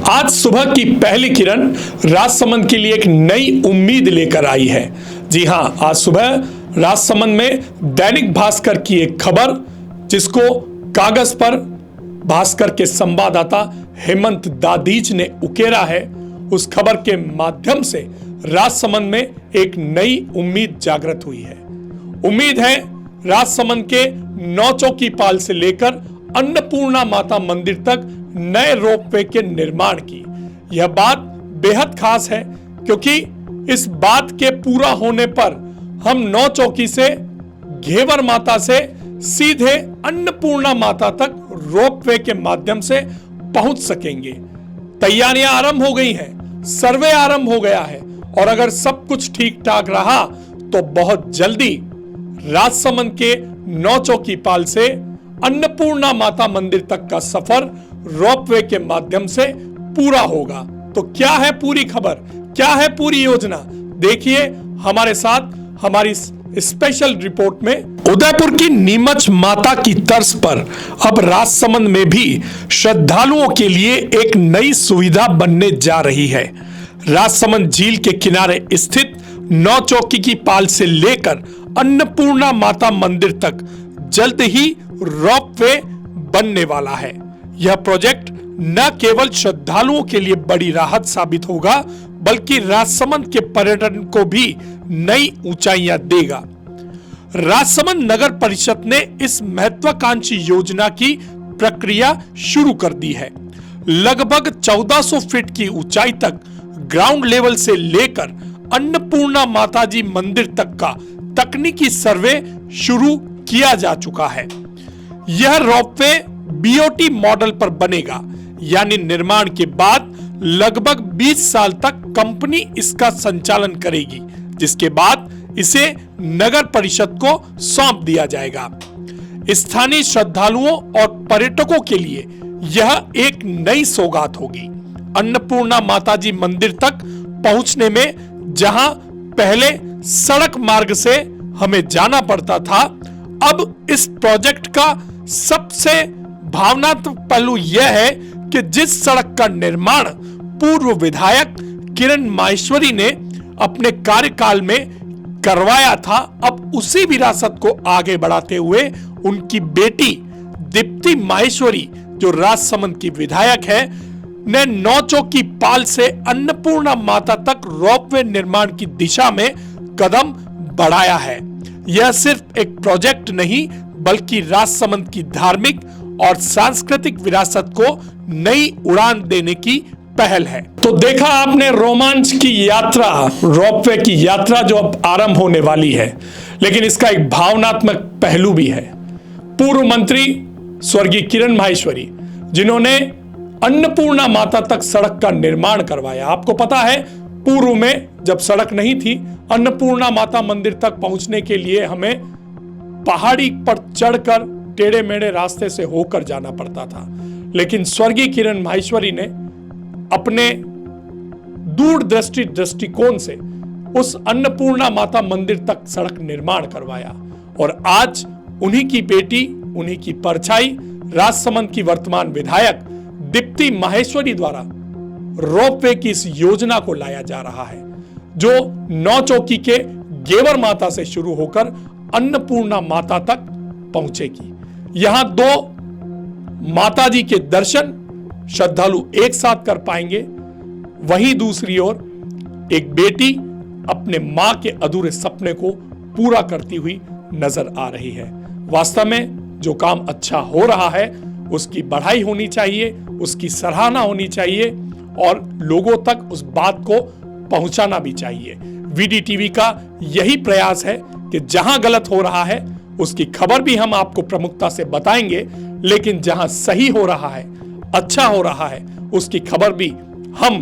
आज सुबह की पहली किरण राजसमंद के लिए एक नई उम्मीद लेकर आई है। जी हां, आज सुबह राजसमंद में दैनिक भास्कर की एक खबर, जिसको कागज पर भास्कर के संवाददाता हेमंत दादीज ने उकेरा है, उस खबर के माध्यम से राजसमंद में एक नई उम्मीद जागृत हुई है। उम्मीद है राजसमंद के नौचौकी पाल से लेकर अन्नपूर्णा माता मंदिर तक नए रोपवे के निर्माण की। यह बात बेहद खास है, क्योंकि इस बात के पूरा होने पर हम नौचौकी से घेवर माता से सीधे अन्नपूर्णा माता तक रोपवे के माध्यम से पहुंच सकेंगे। तैयारियां आरंभ हो गई हैं, सर्वे आरंभ हो गया है, और अगर सब कुछ ठीक ठाक रहा तो बहुत जल्दी राजसमंद के नौचौकी पाल से अन्नपूर्णा माता मंदिर तक का सफर रोपवे के माध्यम से पूरा होगा। तो क्या है पूरी खबर, क्या है पूरी योजना, देखिए हमारे साथ हमारी स्पेशल रिपोर्ट में। उदयपुर की नीमच माता की तर्ज पर अब राजसमंद में भी श्रद्धालुओं के लिए एक नई सुविधा बनने जा रही है। राजसमंद झील के किनारे स्थित नौचौकी की पाल से लेकर अन्नपूर्णा माता मंदिर तक जल्द ही रोपवे बनने वाला है। यह प्रोजेक्ट न केवल श्रद्धालुओं के लिए बड़ी राहत साबित होगा, बल्कि राजसमंद के पर्यटन को भी नई ऊंचाइयां देगा। राजसमंद नगर परिषद ने इस महत्वाकांक्षी योजना की प्रक्रिया शुरू कर दी है। लगभग 1400 फीट की ऊंचाई तक ग्राउंड लेवल से लेकर अन्नपूर्णा माताजी मंदिर तक का तकनीकी सर्वे शुरू किया जा चुका है। यह रोपवे बीओटी मॉडल पर बनेगा, यानी निर्माण के बाद लगभग 20 साल तक कंपनी इसका संचालन करेगी, जिसके बाद इसे नगर परिषद को सौंप दिया जाएगा। स्थानीय श्रद्धालुओं और पर्यटकों के लिए यह एक नई सौगात होगी। अन्नपूर्णा माताजी मंदिर तक पहुंचने में जहां पहले सड़क मार्ग से हमें जाना पड़ता था, अब इस प्रोजेक्ट का सबसे भावनात्मक पहलू यह है कि जिस सड़क का निर्माण पूर्व विधायक किरण माहेश्वरी ने अपने कार्यकाल में करवाया था, अब उसी विरासत को आगे बढ़ाते हुए उनकी बेटी दीप्ति माहेश्वरी, जो राजसमंद की विधायक है, ने नौचौकी पाल से अन्नपूर्णा माता तक रोपवे निर्माण की दिशा में कदम बढ़ाया है। यह सिर्फ एक प्रोजेक्ट नहीं, बल्कि राजसमंद की धार्मिक और सांस्कृतिक विरासत को नई उड़ान देने की पहल है। तो देखा आपने रोमांच की यात्रा, रोपवे की यात्रा जो अब आरंभ होने वाली है, लेकिन इसका एक भावनात्मक पहलू भी है। पूर्व मंत्री स्वर्गीय किरण माहेश्वरी, जिन्होंने अन्नपूर्णा माता तक सड़क का निर्माण करवाया। आपको पता है, पूर्व में जब सड़क नहीं थी, अन्नपूर्णा माता मंदिर तक पहुंचने के लिए हमें पहाड़ी पर चढ़कर टेढ़े मेढ़े रास्ते से होकर जाना पड़ता था। लेकिन स्वर्गीय किरण माहेश्वरी ने अपने दूरदृष्टि दृष्टिकोण से उस अन्नपूर्णा माता मंदिर तक सड़क निर्माण करवाया, और आज उन्हीं की बेटी, उन्हीं की परछाई, राजसमंद की वर्तमान विधायक दीप्ति माहेश्वरी द्वारा रोपवे की इस योजना को लाया जा रहा है, जो नौचौकी के घेवर माता से शुरू होकर अन्नपूर्णा माता तक पहुंचेगी। यहां दो माताजी के दर्शन श्रद्धालु एक साथ कर पाएंगे, वहीं दूसरी ओर एक बेटी अपने मां के अधूरे सपने को पूरा करती हुई नजर आ रही है। वास्तव में जो काम अच्छा हो रहा है, उसकी बढ़ाई होनी चाहिए, उसकी सराहना होनी चाहिए, और लोगों तक उस बात को पहुंचाना भी चाहिए। वीडीटीवी का यही प्रयास है कि जहां गलत हो रहा है उसकी खबर भी हम आपको प्रमुखता से बताएंगे, लेकिन जहां सही हो रहा है, अच्छा हो रहा है, उसकी खबर भी हम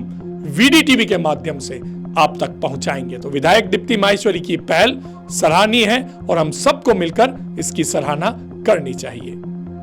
वीडीटीवी के माध्यम से आप तक पहुंचाएंगे। तो विधायक दीप्ति माहेश्वरी की पहल सराहनीय है, और हम सबको मिलकर इसकी सराहना करनी चाहिए।